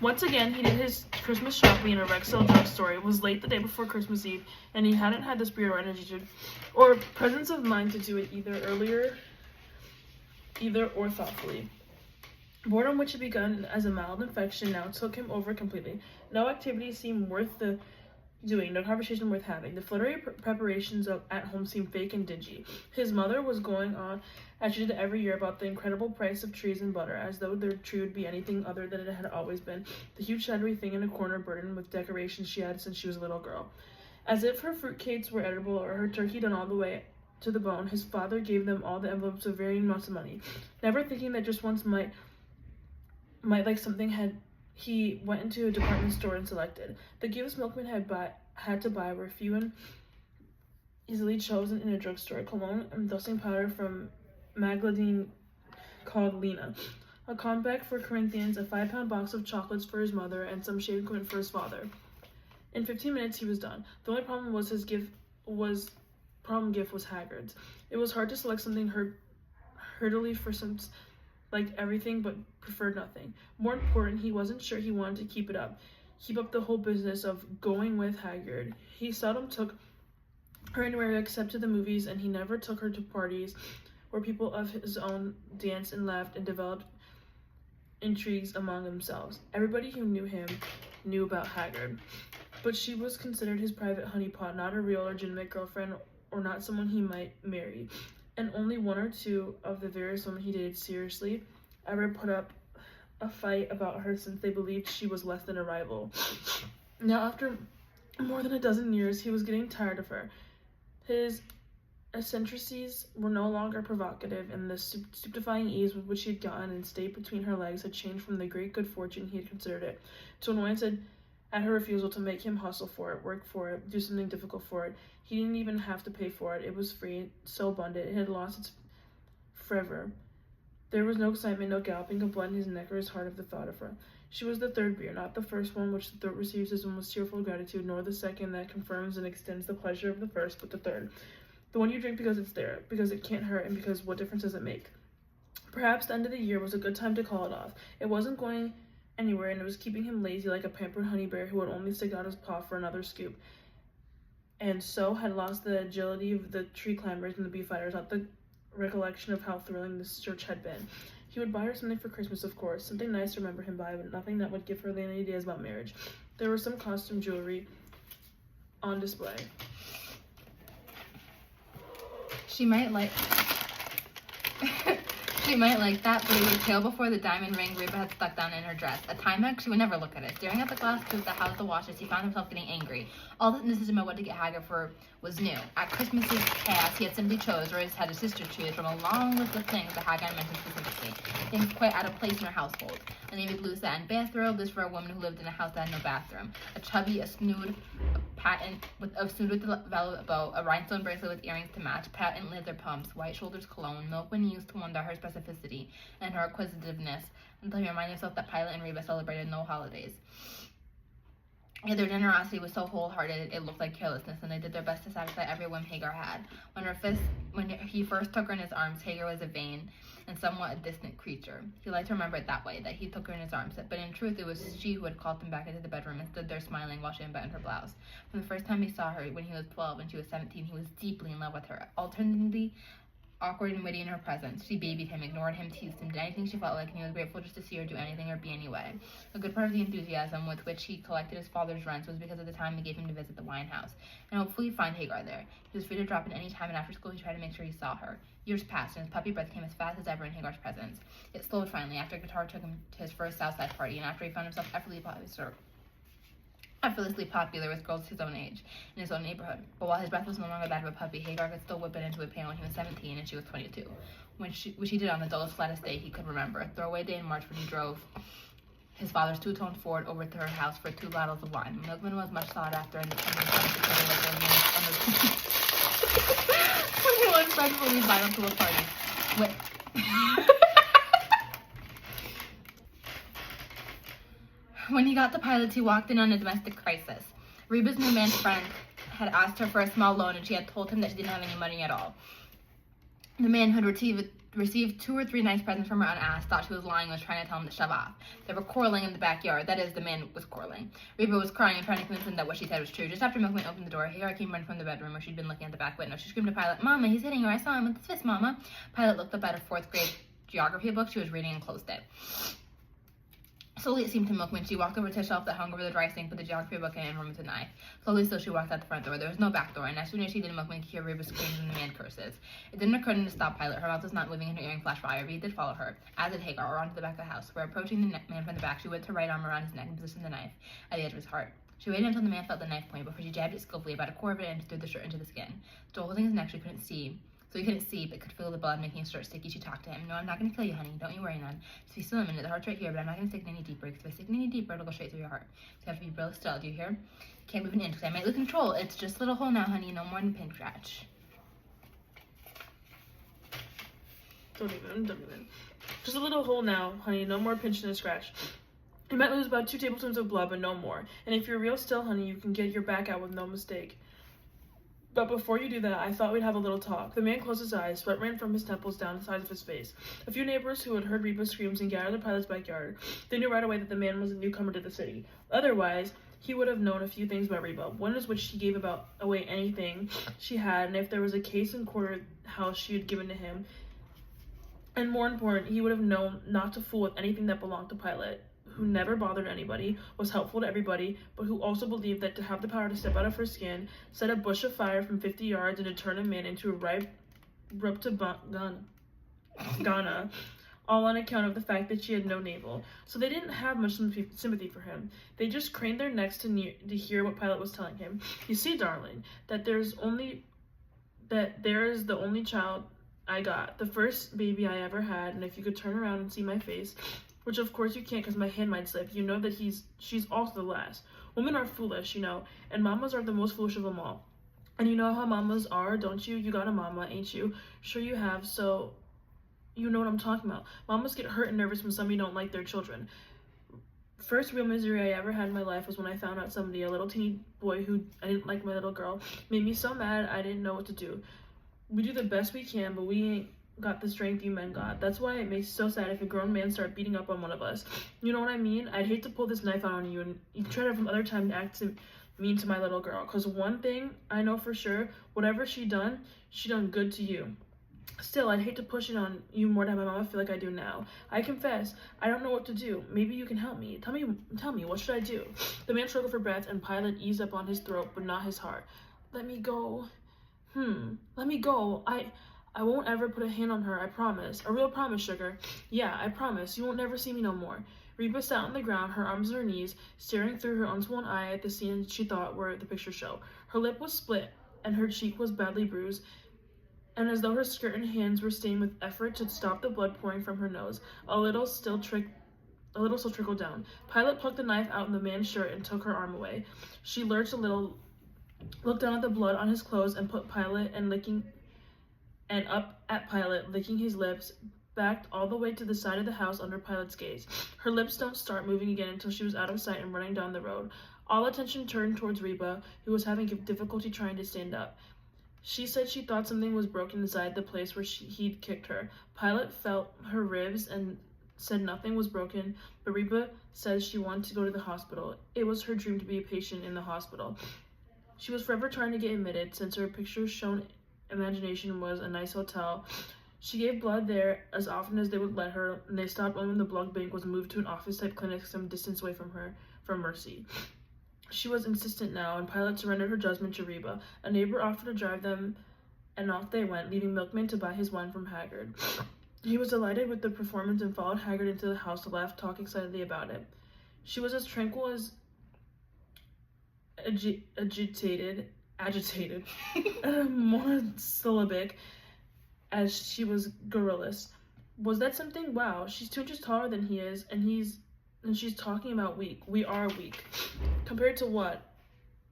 Once again, he did his Christmas shopping in a Rexall drugstore. It was late the day before Christmas Eve, and he hadn't had the spirit or energy or presence of mind to do it either or thoughtfully. Boredom, which had begun as a mild infection, now took him over completely. No activity seemed worth the doing, no conversation worth having. The fluttery preparations at home seemed fake and dingy. His mother was going on, as she did every year, about the incredible price of trees and butter, as though their tree would be anything other than it had always been, the huge shadowy thing in a corner burdened with decorations she had since she was a little girl. As if her fruitcakes were edible or her turkey done all the way to the bone, his father gave them all the envelopes of varying amounts of money, never thinking that just once might like something he went into a department store and selected. The gifts Milkman had to buy were few and easily chosen in a drugstore. Cologne and dusting powder from Magdalene called Lena, a compact for Corinthians, a 5-pound box of chocolates for his mother, and some shaving equipment for his father. In 15 minutes he was done. The only problem was his gift was Haggard's. It was hard to select something hurdily for some liked everything but preferred nothing. More important, he wasn't sure he wanted to keep up the whole business of going with Haggard. He seldom took her anywhere except to the movies, and he never took her to parties where people of his own danced and laughed and developed intrigues among themselves. Everybody who knew him knew about Haggard, but she was considered his private honeypot, not a real or legitimate girlfriend, or not someone he might marry. And only one or two of the various women he dated seriously ever put up a fight about her, since they believed she was less than a rival. Now, after more than a dozen years, he was getting tired of her. His eccentricities were no longer provocative, and the stupefying ease with which he had gotten and stayed between her legs had changed from the great good fortune he had considered it to annoyance at her refusal to make him hustle for it, work for it, do something difficult for it. He didn't even have to pay for it. It was free, so abundant, it had lost its fervor. There was no excitement, no galloping of blood in his neck or his heart of the thought of her. She was the third beer, not the first one which the throat receives as almost tearful gratitude, nor the second that confirms and extends the pleasure of the first, but the third. The one you drink because it's there, because it can't hurt, and because what difference does it make? Perhaps the end of the year was a good time to call it off. It wasn't going anywhere, and it was keeping him lazy like a pampered honey bear who would only stick out his paw for another scoop, and so had lost the agility of the tree climbers and the bee fighters, not the recollection of how thrilling this search had been. He would buy her something for Christmas, of course, something nice to remember him by, but nothing that would give her any ideas about marriage. There was some costume jewelry on display. She might like that, but it would pale before the diamond ring Reba had stuck down in her dress. A Timex, she would never look at it. Staring at the glass tube that housed the watches, he found himself getting angry. All that decision about what to get Haggard for was new. At Christmas's chaos, he had simply chose, or had his sister choose, from a long list of things that Haggard mentioned specifically. Things quite out of place in her household. A navy blue satin bathrobe, this for a woman who lived in a house that had no bathroom. A snood with velvet bow, a rhinestone bracelet with earrings to match, patent leather pumps, white shoulders cologne. Milkman used to wonder her specificity and her acquisitiveness until he reminded himself that Pilot and Reba celebrated no holidays. Yet their generosity was so wholehearted it looked like carelessness, and they did their best to satisfy every whim Hagar had. When he first took her in his arms, Hagar was a vain and somewhat a distant creature. He liked to remember it that way, that he took her in his arms, but in truth it was she who had called him back into the bedroom and stood there smiling while she unbuttoned her blouse. From the first time he saw her, when he was 12 and she was 17, he was deeply in love with her, alternately awkward and witty in her presence. She babied him, ignored him, teased him, did anything she felt like, and he was grateful just to see her do anything or be any way. A good part of the enthusiasm with which he collected his father's rents was because of the time he gave him to visit the wine house, and hopefully find Hagar there. He was free to drop in any time, and after school he tried to make sure he saw her. Years passed, and his puppy breath came as fast as ever in Hagar's presence. It slowed finally, after guitar took him to his first Southside party, and after he found himself effortlessly popular with girls his own age in his own neighborhood. But while his breath was no longer that of a puppy, Hagar could still whip it into a pan when he was 17 and she was 22, which he did on the dullest, flattest day he could remember, a throwaway day in March when he drove his father's two-toned Ford over to her house for 2 bottles of wine. Milkman was much sought after, and the when friends will leave vinyl to a party. When he got to Pilots, he walked in on a domestic crisis. Reba's new man's friend had asked her for a small loan, and she had told him that she didn't have any money at all. The man who had received 2 or 3 nice presents from her unasked, thought she was lying and was trying to tell him to shove off. They were quarreling in the backyard. That is, the man was quarreling. Reba was crying and trying to convince him that what she said was true. Just after Milkman opened the door, Hagar came running from the bedroom where she'd been looking at the back window. She screamed to Pilot, "Mama, he's hitting her. I saw him with his fist, Mama." Pilot looked up at her 4th grade geography book she was reading and closed it. Slowly, it seemed to Milkman, she walked over to a shelf that hung over the dry sink, put the geography book in, and removed a knife. Slowly, still, she walked out the front door. There was no back door, and as soon as she did, Milkman could hear Reba screams and the man curses. It didn't occur to him to stop Pilot. Her mouth was not moving and her earring flashed fire, but he did follow her, as did Hagar, around to the back of the house. Where approaching the man from the back, she went her right arm around his neck and positioned the knife at the edge of his heart. She waited until the man felt the knife point before she jabbed it skillfully about a quarter of an inch through the shirt into the skin. Still holding his neck, she couldn't see. So he couldn't see, but could feel the blood making his shirt sticky. She talked to him. "No, I'm not going to kill you, honey. Don't you worry none. Just be still a minute. The heart's right here, but I'm not going to stick it any deeper, because if I stick it any deeper, it'll go straight through your heart. So you have to be really still. Do you hear? Can't move an inch, because I might lose control. It's just a little hole now, honey. No more than a pin scratch." Don't even. Just a little hole now, honey. No more pinch and a scratch. You might lose about 2 tablespoons of blood, but no more. And if you're real still, honey, you can get your back out with no mistake. But before you do that, I thought we'd have a little talk. The man closed his eyes. Sweat ran from his temples down the sides of his face. A few neighbors who had heard Reba's screams and gathered in Pilot's backyard, they knew right away that the man was a newcomer to the city. Otherwise, he would have known a few things about Reba. One is which she gave away anything she had, and if there was a case in quarter house she had given to him. And more important, he would have known not to fool with anything that belonged to Pilot, who never bothered anybody, was helpful to everybody, but who also believed that to have the power to step out of her skin, set a bush of fire from 50 yards, and to turn a man into a ripe Ghana, all on account of the fact that she had no navel. So they didn't have much sympathy for him. They just craned their necks to hear what Pilot was telling him. "You see, darling, that there is the only child I got, the first baby I ever had, and if you could turn around and see my face," which of course you can't because my hand might slip, "you know that she's also the last. Women are foolish, you know, and mamas are the most foolish of them all. And you know how mamas are, don't you? You got a mama, ain't you? Sure you have, so you know what I'm talking about. Mamas get hurt and nervous when somebody don't like their children. First real misery I ever had in my life was when I found out somebody, a little teeny boy who I didn't like my little girl, made me so mad I didn't know what to do. We do the best we can, but we ain't got the strength you men got. That's why it makes me so sad if a grown man start beating up on one of us. You know what I mean? I'd hate to pull this knife out on you and you try to from other time to act mean to my little girl. Cause one thing I know for sure, whatever she done good to you. Still, I'd hate to push it on you more to have my mama feel like I do now. I confess, I don't know what to do. Maybe you can help me. Tell me, what should I do?" The man struggled for breath and Pilot eased up on his throat, but not his heart. "Let me go. Let me go. I won't ever put a hand on her, I promise. A real promise, sugar. Yeah, I promise. You won't never see me no more." Reba sat on the ground, her arms on her knees, staring through her unswollen eye at the scene she thought were the picture show. Her lip was split, and her cheek was badly bruised, and as though her skirt and hands were stained with effort to stop the blood pouring from her nose. A little still trickled down. Pilot plucked the knife out of the man's shirt and took her arm away. She lurched a little, looked down at the blood on his clothes, and put up at Pilot, licking his lips, backed all the way to the side of the house under Pilot's gaze. Her lips don't start moving again until she was out of sight and running down the road. All attention turned towards Reba, who was having difficulty trying to stand up. She said she thought something was broken inside the place where he'd kicked her. Pilot felt her ribs and said nothing was broken, but Reba said she wanted to go to the hospital. It was her dream to be a patient in the hospital. She was forever trying to get admitted, since her picture-shown imagination was a nice hotel. She gave blood there as often as they would let her, and they stopped when the blood bank was moved to an office-type clinic some distance away from Mercy. She was insistent now, and Pilot surrendered her judgment to Reba. A neighbor offered to drive them, and off they went, leaving Milkman to buy his wine from Haggard. He was delighted with the performance and followed Haggard into the house to laugh, talk excitedly about it. She was as tranquil as agitated, and monosyllabic as she was garrulous. Was that something? Wow, she's 2 inches taller than he is, and she's talking about weak. We are weak. Compared to what?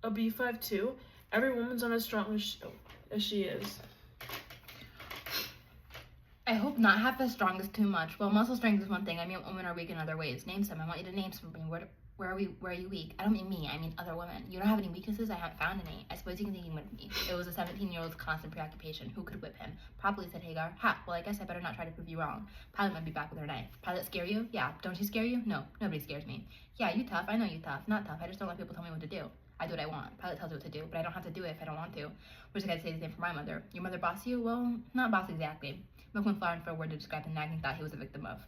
A B52? Every woman's not as strong as she is. "I hope not half as strong as too much. Well, muscle strength is one thing. I mean, women are weak in other ways. Name some. I want you to name some for me. Where are you weak? I don't mean me, I mean other women. You don't have any weaknesses? I haven't found any. I suppose you can think you can whip me. It was a 17-year-old's constant preoccupation. Who could whip him? Probably, said Hagar. Ha, well, I guess I better not try to prove you wrong. Pilot might be back with her knife. Pilot scare you? Yeah. Don't she scare you? No, nobody scares me. Yeah, you tough. I know you tough. Not tough. I just don't let people tell me what to do. I do what I want. Pilot tells me what to do, but I don't have to do it if I don't want to. Which I gotta say the same for my mother. Your mother boss you? Well, not boss exactly. Milkman flowered for a word to describe the nagging thought he was a victim of.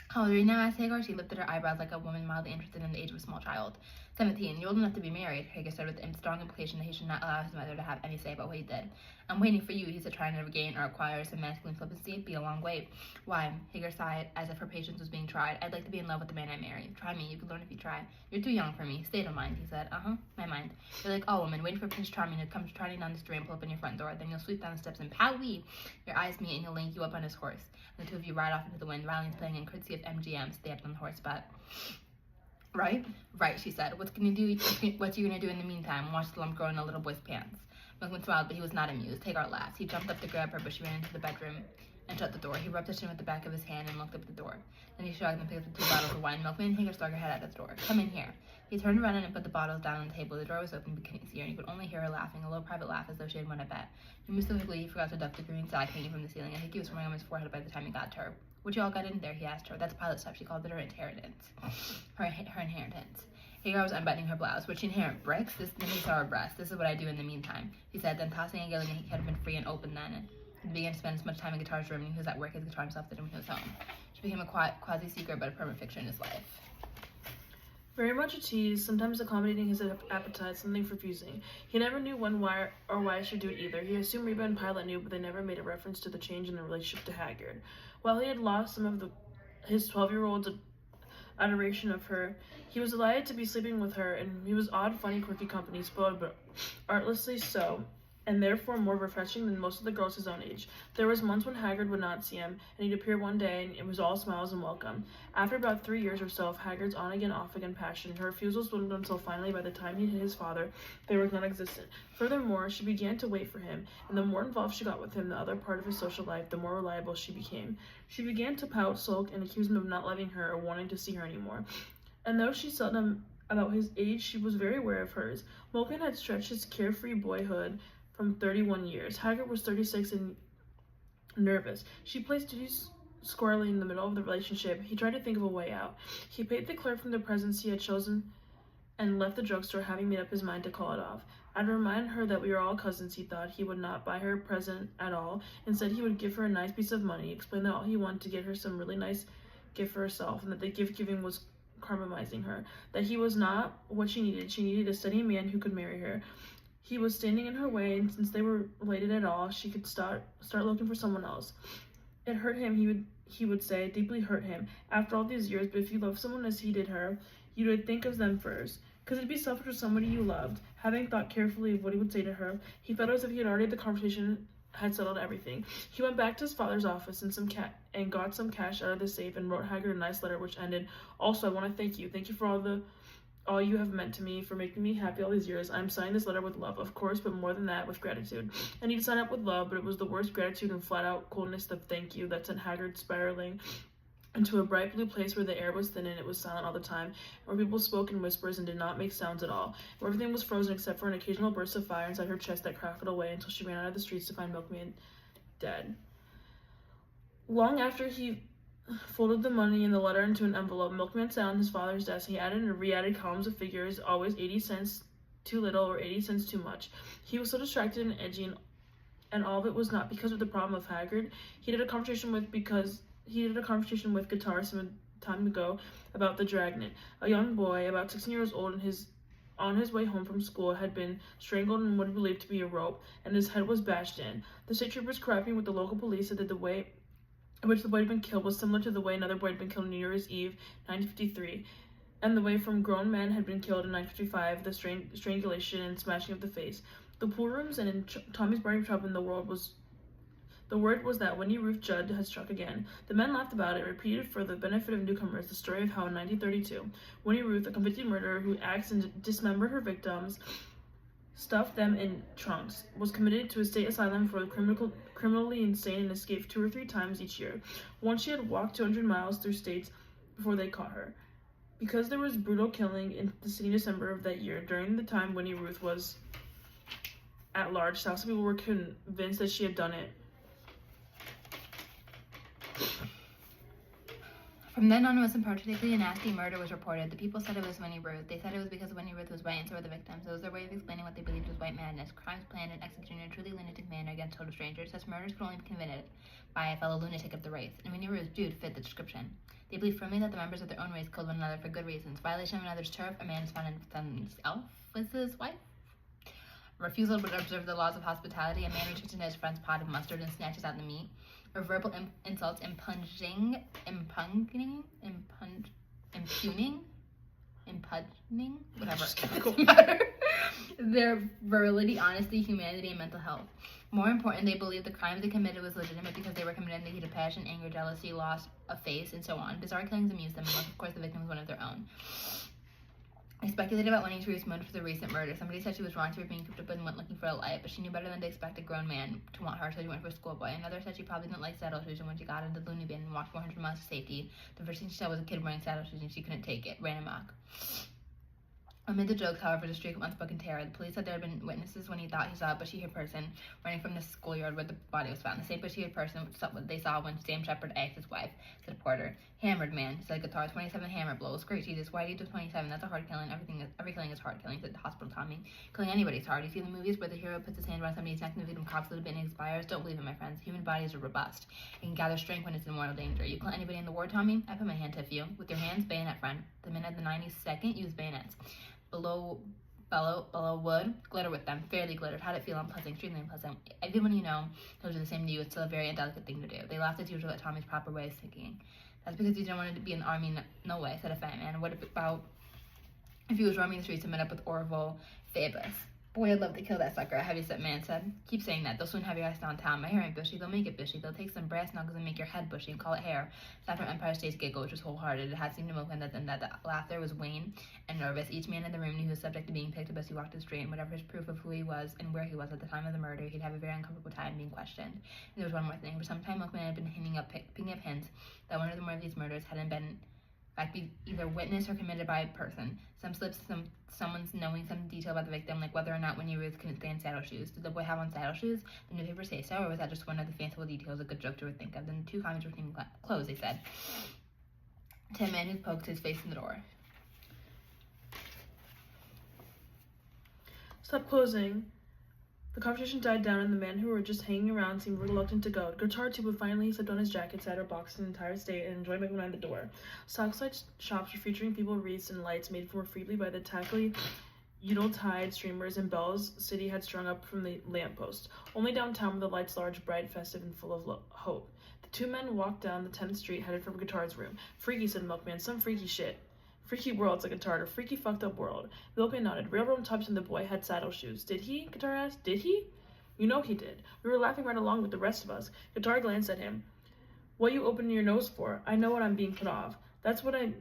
How old are you now? asked Hagar. She lifted her eyebrows like a woman mildly interested in the age of a small child. 17. You're old enough to be married, Hagar said with a strong implication that he should not allow his mother to have any say about what he did. I'm waiting for you, he said, trying to regain or acquire some masculine flippancy. Be a long wait. Why? Hagar sighed, as if her patience was being tried. I'd like to be in love with the man I marry. Try me. You can learn if you try. You're too young for me. State of mind, he said. My mind. You're like all women, waiting for Prince Charming to come trotting down the street and pull up in your front door. Then you'll sweep down the steps and pow-wee. Your eyes meet and he'll link you up on his horse. And the two of you ride off into the wind, violins playing in courtesy of MGM, stay up on the horse butt. Right? Right, she said. What you gonna do in the meantime? Watch the lump grow in a little boy's pants. Milkman smiled, but he was not amused. Hagar laughed. He jumped up to grab her, but she ran into the bedroom and shut the door. He rubbed his chin with the back of his hand and looked up at the door. Then he shrugged and picked up the 2 bottles of wine. Milkman and Hagar stuck her head out the door. Come in here. He turned around and put the bottles down on the table. The door was open, but couldn't see her, and he could only hear her laughing, a low private laugh as though she had won a bet. He moved so quickly he forgot to duck the green sack hanging from the ceiling. I think he was swimming on his forehead by the time he got to her. What you all got in there? He asked her. That's pilot stuff. She called it her inheritance. Her inheritance. Hagar was unbuttoning her blouse. Which inherent bricks? Then he saw her breast. This is what I do in the meantime, he said, then tossing and giggling, he had been free and open then. And he began to spend as much time in Guitar's room when he was at work as Guitar himself did when he was home. She became a quasi-secret but a permanent fixture in his life. Very much a tease, sometimes accommodating his appetite, something confusing. He never knew when, why, or why I should do it either. He assumed Reba and Pilot knew, but they never made a reference to the change in the relationship to Haggard. While he had lost some of his 12-year-old's adoration of her, he was delighted to be sleeping with her, and he was odd, funny, quirky company, spoiled but artlessly so, and therefore more refreshing than most of the girls his own age. There was months when Haggard would not see him, and he'd appear one day, and it was all smiles and welcome. After about 3 years or so of Haggard's on-again, off-again passion, her refusals dwindled until finally, by the time he hit his father, they were non-existent. Furthermore, she began to wait for him, and the more involved she got with him, the other part of his social life, the more reliable she became. She began to pout, sulk, and accuse him of not loving her or wanting to see her anymore. And though she seldom about his age, she was very aware of hers. Milkman had stretched his carefree boyhood from 31 years. Haggard was 36 and nervous. She placed duties squarely in the middle of the relationship. He tried to think of a way out. He paid the clerk from the presents he had chosen and left the drugstore, having made up his mind to call it off. I'd remind her that we were all cousins, he thought. He would not buy her a present at all. Instead, he would give her a nice piece of money, explain that all he wanted to get her some really nice gift for herself, and that the gift-giving was compromising her, that he was not what she needed. She needed a steady man who could marry her. He was standing in her way, and since they were related at all, she could start looking for someone else. It hurt him, he would say, deeply hurt him, after all these years, but if you loved someone as he did her, you would think of them first. Because it'd be selfish for somebody you loved. Having thought carefully of what he would say to her, he felt as if he had already had the conversation had settled everything. He went back to his father's office and got some cash out of the safe and wrote Haggard a nice letter which ended, also, I want to thank you. Thank you for all you have meant to me, for making me happy all these years. I'm signing this letter with love, of course, but more than that, with gratitude. I need to sign up with love, but it was the worst gratitude and flat-out coldness of thank you that sent Haggard spiraling into a bright blue place where the air was thin and it was silent all the time, where people spoke in whispers and did not make sounds at all, where everything was frozen except for an occasional burst of fire inside her chest that crackled away until she ran out of the streets to find Milkman dead. Long after he folded the money and the letter into an envelope, Milkman sat on his father's desk. He added and re-added columns of figures, always 80 cents too little or 80 cents too much. He was so distracted and edgy, and all of it was not because of the problem of Haggard. He did a conversation with Guitar some time ago about the Dragnet. A young boy, about 16 years old, on his way home from school, had been strangled in what he believed to be a rope, and his head was bashed in. The state troopers correcting with the local police said that the way in which the boy had been killed was similar to the way another boy had been killed on New Year's Eve, 1953, and the way from grown men had been killed in 1955, the strangulation and smashing of the face. The pool rooms and in Tommy's Barney Shop in the word was that Winnie Ruth Judd had struck again. The men laughed about it, repeated for the benefit of newcomers the story of how in 1932, Winnie Ruth, a convicted murderer who axed and dismembered her victims, stuffed them in trunks, was committed to a state asylum for the criminally insane and escaped 2 or 3 times each year. Once she had walked 200 miles through states before they caught her. Because there was brutal killing in the city in December of that year, during the time Winnie Ruth was at large, thousands of people were convinced that she had done it. From then on, it was particularly a nasty murder was reported. The people said it was Winnie Ruth. They said it was because Winnie Ruth was white and so were the victims. It was their way of explaining what they believed was white madness, crimes planned and executed in a truly lunatic manner against total strangers. Such murders could only be committed by a fellow lunatic of the race, and Winnie Ruth did fit the description. They believed firmly that the members of their own race killed one another for good reasons. Violation of another's turf, a man is found in someone's elf with his wife. Refusal to observe the laws of hospitality, a man reaches into his friend's pot of mustard and snatches out the meat. Or verbal insults, impugning, whatever. Their virility, honesty, humanity, and mental health. More important, they believed the crime they committed was legitimate because they were committed in the heat of passion, anger, jealousy, loss of face, and so on. Bizarre killings amused them, unless, of course, the victim was one of their own. I speculated about Winnie Ruth's motive for the recent murder. Somebody said she was wrong for being cooped up and went looking for a life, but she knew better than to expect a grown man to want her, so she went for a schoolboy. Another said she probably didn't like saddle shoes, and when she got into the loony bin and walked 400 miles to safety, the first thing she saw was a kid wearing saddle shoes, and she couldn't take it. Ran amok. Amid the jokes, however, the streak of unspoken terror. The police said there had been witnesses when he thought he saw a bushy-haired person running from the schoolyard where the body was found. The same bushy-haired person they saw when Sam Shepard asked his wife, said a porter. Hammered man, said guitar, 27 hammer blows. Great Jesus, why do you do 27? That's a hard killing. Every killing is hard killing, said the hospital Tommy. Killing anybody's hard. You see the movies where the hero puts his hand around somebody's neck and the victim coughs a little bit and expires? Don't believe it, my friends. Human bodies are robust. It can gather strength when it's in mortal danger. You kill anybody in the war, Tommy? I put my hand to a few. With your hands, bayonet friend. The men of the 92nd use bayonets. Bellow wood, glitter with them, fairly glittered. How'd it feel? Unpleasant, extremely unpleasant. Everyone you know knows do the same to you. It's still a very indelicate thing to do. They laughed as usual at Tommy's proper way of thinking. That's because you don't want to be in the army. No way, said a fat man. What about if he was roaming the streets and met up with Orville Phoebus? Boy, I'd love to kill that sucker, a heavy-set man said. Keep saying that. They'll soon have your ass downtown. My hair ain't bushy. They'll make it bushy. They'll take some brass knuckles and make your head bushy and call it hair. Aside from Empire State's giggle, which was wholehearted, it had seemed to Milkman that the laughter was wan and nervous. Each man in the room knew he was subject to being picked up as he walked the street, and whatever his proof of who he was and where he was at the time of the murder, he'd have a very uncomfortable time being questioned. And there was one more thing. For some time, Milkman had been picking up hints that one or more of these murders hadn't been be either witnessed or committed by a person. Some slips, someone's knowing some detail about the victim, like whether or not Winnie Ruth couldn't stand saddle shoes. Did the boy have on saddle shoes? The newspapers say so, or was that just one of the fanciful details a good joke to think of? Then the two comments were themed clothes, they said. To a man who poked his face in the door. Stop closing. The conversation died down, and the men who were just hanging around seemed reluctant to go. Guitar too, but finally he slipped on his jacket, sat or boxed an entire state, and enjoyed being behind the door. Stockside shops were featuring people, wreaths, and lights made more freely by the tackly Yuletide streamers and bells City had strung up from the lampposts. Only downtown were the lights large, bright, festive, and full of hope. The two men walked down the 10th Street, headed for Guitar's room. Freaky, said Milkman. Some freaky shit. Freaky world, said Guitar. A freaky, fucked up world. Milkman nodded. Railroad tops and the boy had saddle shoes. Did he? Guitar asked. Did he? You know he did. We were laughing right along with the rest of us. Guitar glanced at him. What you opening your nose for? I know what I'm being put off. That's what it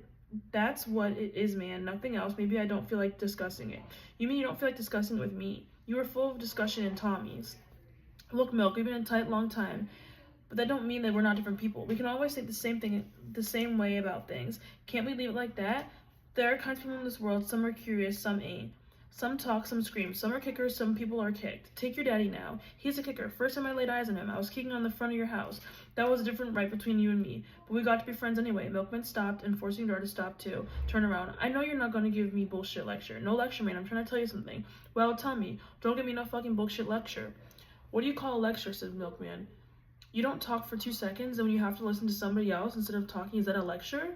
is, man. Nothing else. Maybe I don't feel like discussing it. You mean you don't feel like discussing it with me? You were full of discussion in Tommy's. Look, Milk, we've been in tight long time. But that don't mean that we're not different people. We can always think the same thing, the same way about things. Can't we leave it like that? There are kinds of people in this world. Some are curious, some ain't. Some talk, some scream. Some are kickers, some people are kicked. Take your daddy now. He's a kicker. First time I laid eyes on him, I was kicking on the front of your house. That was a different right between you and me. But we got to be friends anyway. Milkman stopped, and forcing Dora to stop too. Turn around. I know you're not going to give me bullshit lecture. No lecture, man. I'm trying to tell you something. Well, tell me. Don't give me no fucking bullshit lecture. What do you call a lecture, said Milkman. You don't talk for 2 seconds, and when you have to listen to somebody else instead of talking, is that a lecture?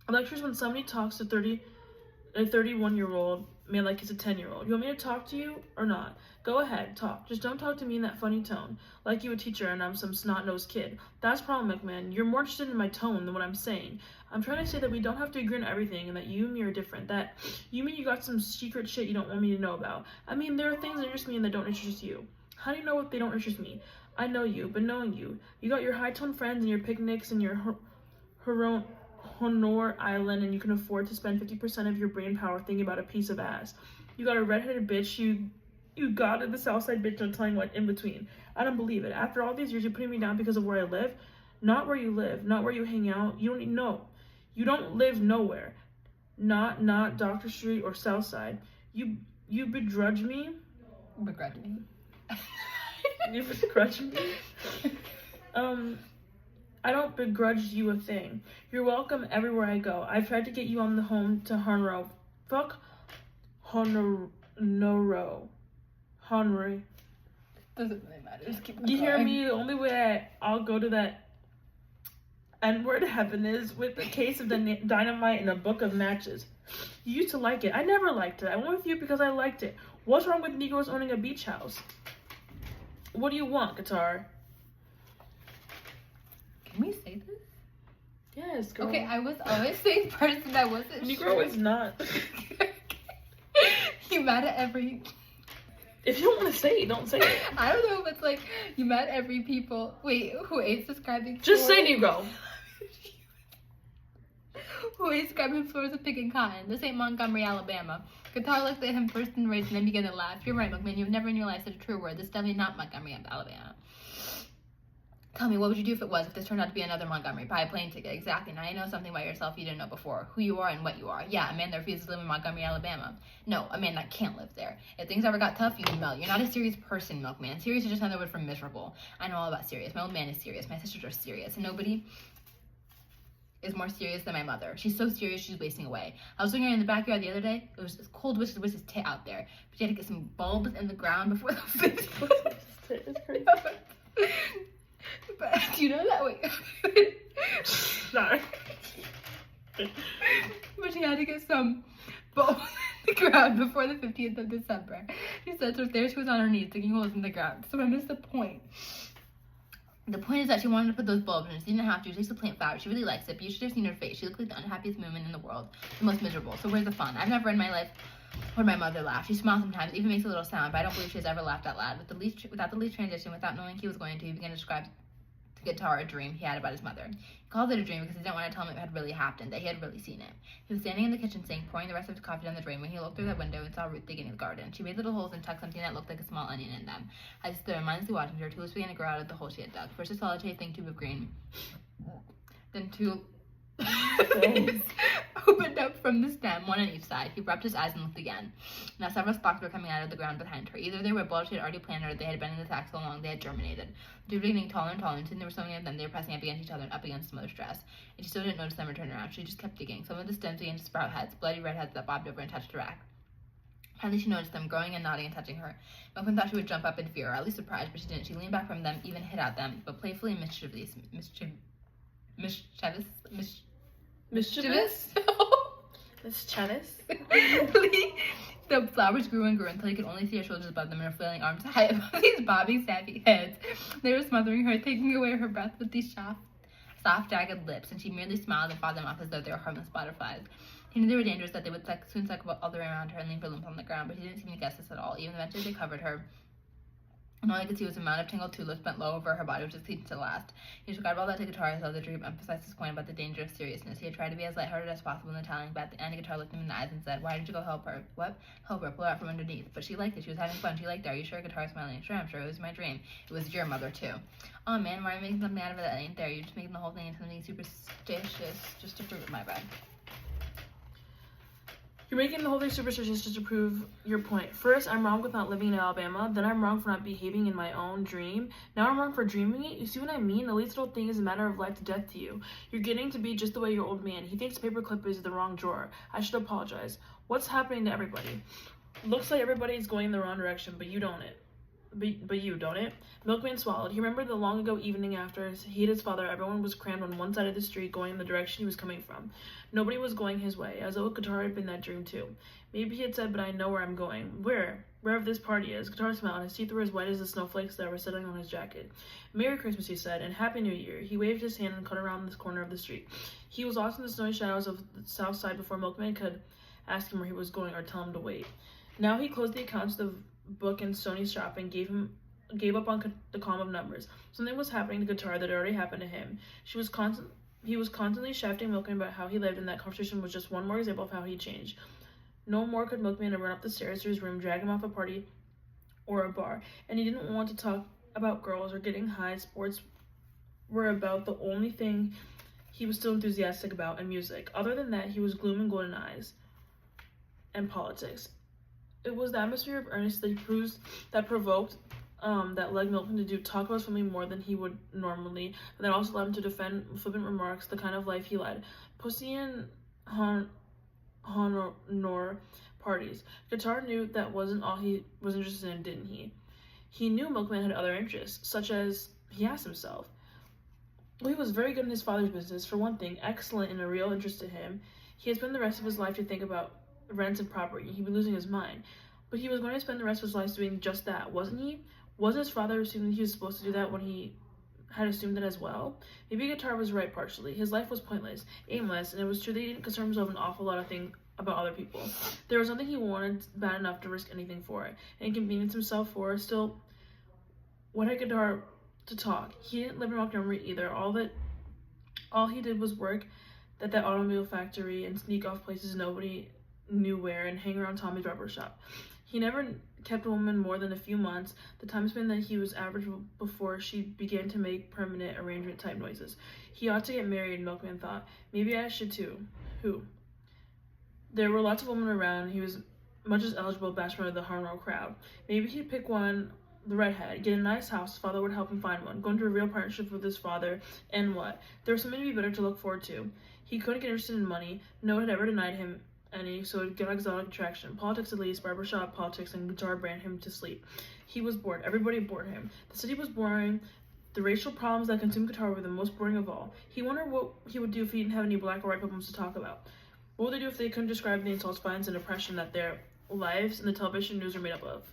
A lecture is when somebody talks to a 31-year-old man like he's a 10-year-old. You want me to talk to you or not? Go ahead, talk. Just don't talk to me in that funny tone, like you a teacher and I'm some snot-nosed kid. That's the problem, McMahon. You're more interested in my tone than what I'm saying. I'm trying to say that we don't have to agree on everything and that you and me are different. That you mean you got some secret shit you don't want me to know about. I mean, there are things that interest me and that don't interest you. How do you know what they don't interest me? I know you, but knowing you got your high-tone friends and your picnics and your Honor Island, and you can afford to spend 50% of your brain power thinking about a piece of ass. You got a redheaded bitch you got at the Southside bitch, no telling what in between. I don't believe it. After all these years, you're putting me down because of where I live? Not where you live, not where you hang out. You don't even know. You don't live nowhere. Not Dr. Street or Southside. You begrudge me? Begrudge me. You begrudge me? I don't begrudge you a thing. You're welcome everywhere I go. I've tried to get you on the home to Honro. Fuck Honoro. Honry. Doesn't really matter. Just keep You hear going. me? The only way I'll go to that N-word heaven is with a case of dynamite and a book of matches. You used to like it. I never liked it. I went with you because I liked it. What's wrong with Negroes owning a beach house? What do you want, Guitar? Can we say this? Yes, girl. Okay, I was always saying person that wasn't Negro sure. is not. You mad at every... If you don't want to say it, don't say it. I don't know if it's like, you mad at every people... Wait, who is describing... Just say Florida? Negro. Who is describing Florida picking cotton? This ain't Montgomery, Alabama. Guitar looked at him first in rage and then began to laugh. You're right, McMahon. You've never in your life said a true word. This is definitely not Montgomery, Alabama. Tell me, what would you do if it was, if this turned out to be another Montgomery? Buy a plane ticket. Exactly. Now you know something about yourself you didn't know before. Who you are and what you are. Yeah, a man that refuses to live in Montgomery, Alabama. No, a man that can't live there. If things ever got tough, you can melt. You're not a serious person, Milkman. Serious is just another word for miserable. I know all about serious. My old man is serious. My sisters are serious. And nobody is more serious than my mother. She's so serious, she's wasting away. I was looking at her in the backyard the other day. It was cold, wishes tit out there. But she had to get some bulbs in the ground before the fish. It's crazy. But do you know that? Wait. Sorry. But she had to get some bulbs in the ground before the 15th of December. She said so there she was on her knees digging holes in the ground. So I missed the point. The point is that she wanted to put those bulbs in. She didn't have to. She likes to plant flowers. She really likes it. But you should have seen her face. She looked like the unhappiest woman in the world. The most miserable. So where's the fun? I've never in my life heard my mother laugh. She smiles sometimes, even makes a little sound, but I don't believe she has ever laughed out loud. Without the least transition, without knowing he was going to, he began to describe to Guitar a dream he had about his mother. He called it a dream because he didn't want to tell him it had really happened, that he had really seen it. He was standing in the kitchen sink, pouring the rest of his coffee down the drain when he looked through the window and saw Ruth digging in the garden. She made little holes and tucked something that looked like a small onion in them. As he stood mindlessly watching her, tulips began to grow out of the hole she had dug. First a solitary thin tube of green, then two things opened up from the stem, one on each side. He rubbed his eyes and looked again. Now several stalks were coming out of the ground behind her. Either they were bulbs she had already planted or they had been in the sack so long they had germinated. The two were getting taller and taller, and soon there were so many of them they were pressing up against each other and up against the mother's dress. And she still didn't notice them or turn around. She just kept digging. Some of the stems began to sprout heads, bloody red heads that bobbed over and touched her back. Finally, she noticed them growing and nodding and touching her. Milkman thought she would jump up in fear, or at least surprised, but she didn't. She leaned back from them, even hit at them, but playfully and mischievously. Mischievous? Miss Chavez. The flowers grew and grew until you could only see her shoulders above them and her flailing arms high above these bobbing, sappy heads. They were smothering her, taking away her breath with these soft, jagged lips, and she merely smiled and fought them off as though they were harmless butterflies. He knew they were dangerous, that they would soon cycle all the way around her and leave her limp on the ground, but he didn't seem to guess this at all. Even eventually they covered her, and all I could see was a mound of tangled tulips bent low over her body, which seemed to last. He described all that to Guitar as though the dream emphasized his point about the danger of seriousness. He had tried to be as lighthearted as possible in the telling, but at the end, Guitar looked him in the eyes and said, "Why did you go help her?" "What? Help her, pull her out from underneath." But she liked it. She was having fun. She liked it. "Are you sure?" Guitar smiling. "Sure, I'm sure. It was my dream. It was your mother, too." "Oh, man, why are you making something out of it that ain't there? You're just making the whole thing into something superstitious just to prove it." My bad. You're making the whole thing superstitious just to prove your point. First, I'm wrong with not living in Alabama. Then I'm wrong for not behaving in my own dream. Now I'm wrong for dreaming it. You see what I mean? The least little thing is a matter of life to death to you. You're getting to be just the way your old man. He thinks paperclip is the wrong drawer. I should apologize. What's happening to everybody? Looks like everybody's going in the wrong direction, but you don't it. But you, don't it? Milkman swallowed. He remembered the long ago evening after he and his father, everyone was crammed on one side of the street going in the direction he was coming from. Nobody was going his way, as though Guitar had been that dream too. Maybe he had said, "But I know where I'm going." Where? Wherever this party is. Guitar smiled, his teeth were as white as the snowflakes that were settling on his jacket. "Merry Christmas," he said, "and Happy New Year." He waved his hand and cut around this corner of the street. He was lost in the snowy shadows of the south side before Milkman could ask him where he was going or tell him to wait. Now he closed the accounts of the book in Sony's shop and gave up on the calm of numbers. Something was happening to Guitar that had already happened to him. He was constantly shafting Milkman about how he lived, and that conversation was just one more example of how he changed. No more could Milkman run up the stairs to his room, drag him off a party or a bar, and he didn't want to talk about girls or getting high. Sports were about the only thing he was still enthusiastic about, and music. Other than that, he was gloom and golden eyes, and politics. It was the atmosphere of earnest that provoked that led Milton to talk about something more than he would normally, but that also led him to defend flippant remarks, the kind of life he led. Pussy and honor parties. Guitar knew that wasn't all he was interested in, didn't he? He knew Milkman had other interests, such as, he asked himself. Well, he was very good in his father's business, for one thing, excellent and a real interest to him. He had spent the rest of his life to think about rents and property. He'd be losing his mind. But he was going to spend the rest of his life doing just that, wasn't he? Wasn't his father assuming he was supposed to do that when he had assumed it as well? Maybe guitar was right partially. His life was pointless, aimless, and it was true that he didn't concern himself an awful lot of things about other people. There was something he wanted bad enough to risk anything for it, and inconvenience himself for it. Still, what had guitar to talk? He didn't live in Montgomery either. All he did was work at that automobile factory and sneak off places nobody knew where and hang around Tommy's barber shop. He never kept a woman more than a few months, the time span that he was average before she began to make permanent arrangement type noises. He ought to get married, Milkman thought. Maybe I should too. Who? There were lots of women around. He was much as eligible bachelor of the Harlow crowd. Maybe he'd pick one, the redhead, get a nice house. His father would help him find one, go into a real partnership with his father, and what? There was something to be better to look forward to. He couldn't get interested in money. No one had ever denied him any, so it got exotic attraction. Politics at least, barbershop, politics, and guitar burned him to sleep. He was bored. Everybody bored him. The city was boring. The racial problems that consumed guitar were the most boring of all. He wondered what he would do if he didn't have any black or white problems to talk about. What would they do if they couldn't describe the insults, violence, and oppression that their lives and the television news are made up of?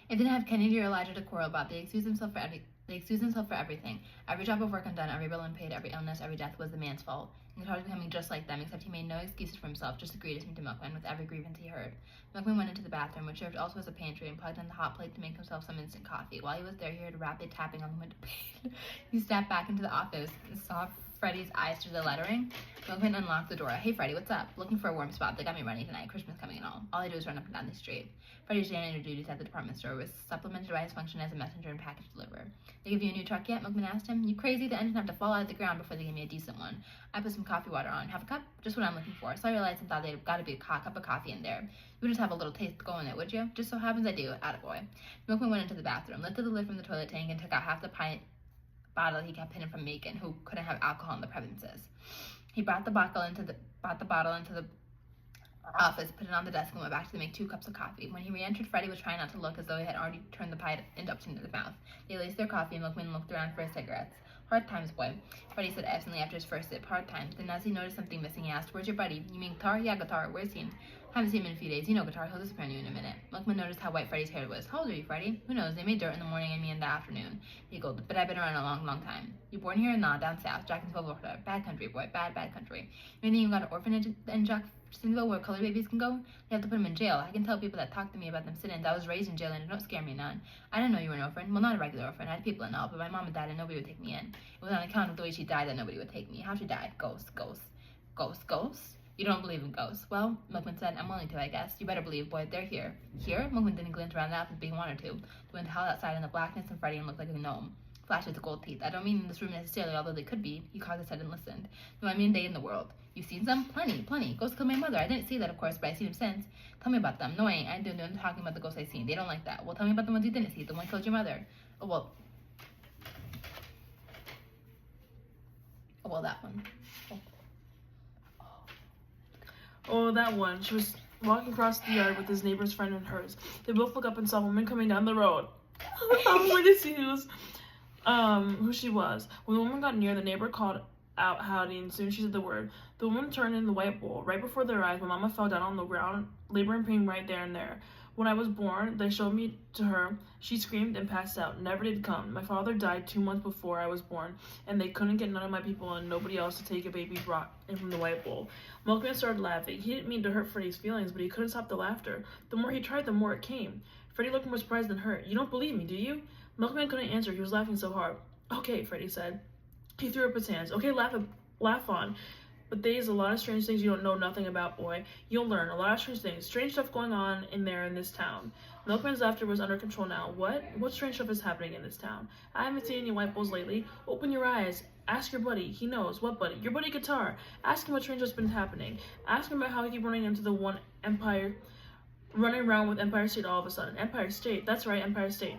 It didn't have Kennedy or Elijah to quarrel about. They excused themselves for everything. Every job of work undone, every bill unpaid, every illness, every death was the man's fault. And Guitar was becoming just like them, except he made no excuses for himself, just agreed to speak to Milkman with every grievance he heard. Milkman went into the bathroom, which served also as a pantry, and plugged in the hot plate to make himself some instant coffee. While he was there, he heard a rapid tapping on the window pane. He stepped back into the office and saw Freddie's eyes through the lettering. Milkman unlocked the door. Hey, Freddie, what's up? Looking for a warm spot. They got me running tonight. Christmas coming and all. All I do is run up and down the street. Freddie's janitor duties at the department store was supplemented by his function as a messenger and package deliverer. They give you a new truck yet? Milkman asked him. You crazy? The engine have to fall out of the ground before they give me a decent one. I put some coffee water on. Have a cup? Just what I'm looking for. Saw your lights and thought they'd got to be a cup of coffee in there. You would just have a little taste to go in it, would you? Just so happens I do. Attaboy. Milkman went into the bathroom, lifted the lid from the toilet tank, and took out half the pint bottle he kept hidden from Macon, who couldn't have alcohol in the premises. He brought the bottle into the office, put it on the desk, and went back to make 2 cups of coffee. When he re-entered, Freddie was trying not to look as though he had already turned the pie up into his mouth. They laced their coffee, and Milkman looked around for his cigarettes. Hard times, boy, Freddie said absently after his first sip. Hard times. Then as he noticed something missing, he asked, where's your buddy? You mean Guitar? Yeah, Guitar. Where's he? Haven't seen him in a few days. You know Guitar. He'll disappear on you in a minute. Milkman noticed how white Freddie's hair was. How old are you, Freddie? Who knows? They made dirt in the morning and me in the afternoon. He giggled. But I've been around a long, long time. You born here? Nah, down south. Jacksonville, Florida. Bad country, boy. Bad, bad country. You think you got an orphanage in Jacksonville where colored babies can go? You have to put them in jail. I can tell people that talk to me about them sit-ins. I was raised in jail and it don't scare me none. I didn't know you were an orphan. Well, not a regular orphan. I had people and all, but my mom died and nobody would take me in. It was on account of the way she died that nobody would take me. How she died? Ghost. You don't believe in ghosts. Well, Milkman said, I'm willing to, I guess. You better believe, boy, they're here. Here? Milkman didn't glint around the office being 1 or 2. The wind howled outside in the blackness and Freddie looked like a gnome. Flashed with gold teeth. I don't mean in this room necessarily, although they could be. He cocked his head and listened. No, I mean day in the world. You've seen some? Plenty. Ghosts killed my mother. I didn't see that, of course, but I've seen him since. Tell me about them. No, I ain't. I ain't doing talking about the ghosts I've seen. They don't like that. Well, tell me about the ones you didn't see. The one killed your mother. Oh, well, that one. Oh, that one. She was walking across the yard with his neighbor's friend and hers. They both looked up and saw a woman coming down the road. I was waiting to see who she was. When the woman got near, the neighbor called out howdy, and soon she said the word. The woman turned in the white bowl. Right before their eyes, my mama fell down on the ground, labor and pain right there and there. When I was born, they showed me to her. She screamed and passed out. Never did come. My father died 2 months before I was born, and they couldn't get none of my people and nobody else to take a baby brought in from the white bowl. Milkman started laughing. He didn't mean to hurt Freddie's feelings, but he couldn't stop the laughter. The more he tried, the more it came. Freddie looked more surprised than hurt. You don't believe me, do you? Milkman couldn't answer. He was laughing so hard. Okay, Freddie said. He threw up his hands. Okay, laugh on. But there's a lot of strange things you don't know nothing about, boy. You'll learn a lot of strange things. Strange stuff going on in this town. Milkman's laughter was under control now. What? What strange stuff is happening in this town? I haven't seen any white bulls lately. Open your eyes. Ask your buddy. He knows. What buddy? Your buddy Guitar. Ask him what strange has been happening. Ask him about how he keep running into the one Empire, running around with Empire State all of a sudden. Empire State. That's right, Empire State.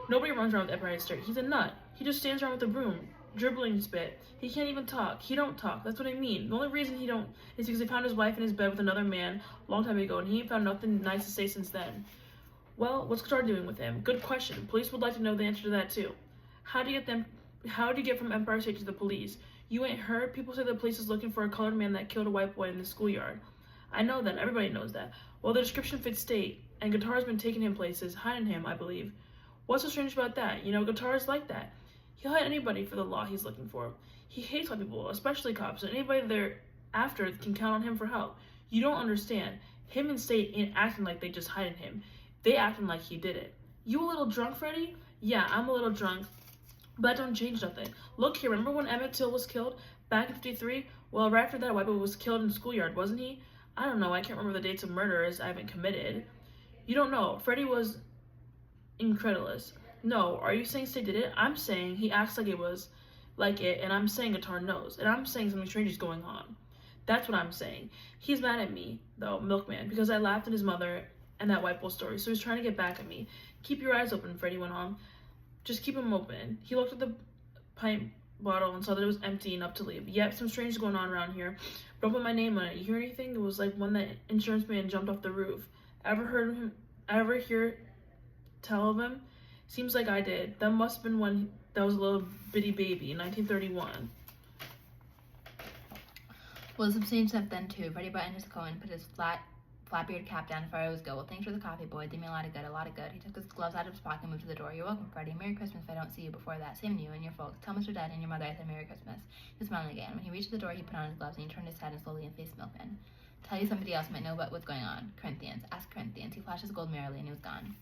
Nobody runs around with Empire State. He's a nut. He just stands around with a broom, dribbling spit. He can't even talk. He don't talk. That's what I mean. The only reason he don't is because he found his wife in his bed with another man a long time ago, and he ain't found nothing nice to say since then. Well, what's Qatar doing with him? Good question. Police would like to know the answer to that too. How do you get from Empire State to the police? You ain't heard? People say the police is looking for a colored man that killed a white boy in the schoolyard. I know that. Everybody knows that. Well, the description fits State, and Guitar's been taking him places, hiding him, I believe. What's so strange about that? You know, Guitar's like that. He'll hide anybody for the law he's looking for. He hates white people, especially cops, and anybody they're after can count on him for help. You don't understand. Him and State ain't acting like they just hiding him. They acting like he did it. You a little drunk, Freddy? Yeah, I'm a little drunk, but that don't change nothing. Look here, remember when Emmett Till was killed back in 53? Well, right after that, a white boy was killed in the schoolyard, wasn't he? I don't know. I can't remember the dates of murders I haven't committed. You don't know. Freddy was incredulous. No, are you saying State did it? I'm saying he acts like it was like it, and I'm saying Guitar knows, and I'm saying something strange is going on. That's what I'm saying. He's mad at me, though, Milkman, because I laughed at his mother and that white bull story, so he's trying to get back at me. Keep your eyes open, Freddy went on. Just keep them open. He looked at the pint bottle and saw that it was empty enough to leave. Yep, some strange is going on around here. Don't put my name on it. You hear anything? It was like when that insurance man jumped off the roof. Ever hear tell of him? Seems like I did. That must have been when that was a little bitty baby in 1931. Well, some strange stuff then too. Freddie buttoned his coat and put his flat-beard cap down before I was go. Well, thanks for the coffee, boy. Did me a lot of good, a lot of good. He took his gloves out of his pocket and moved to the door. You're welcome, Freddie. Merry Christmas if I don't see you before that. Same to you and your folks. Tell Mr. Dad and your mother I said Merry Christmas. He was smiling again. When he reached the door, he put on his gloves and he turned his head and slowly faced Milkman. Tell you somebody else might know about what's going on. Corinthians. Ask Corinthians. He flashed his gold merrily and he was gone.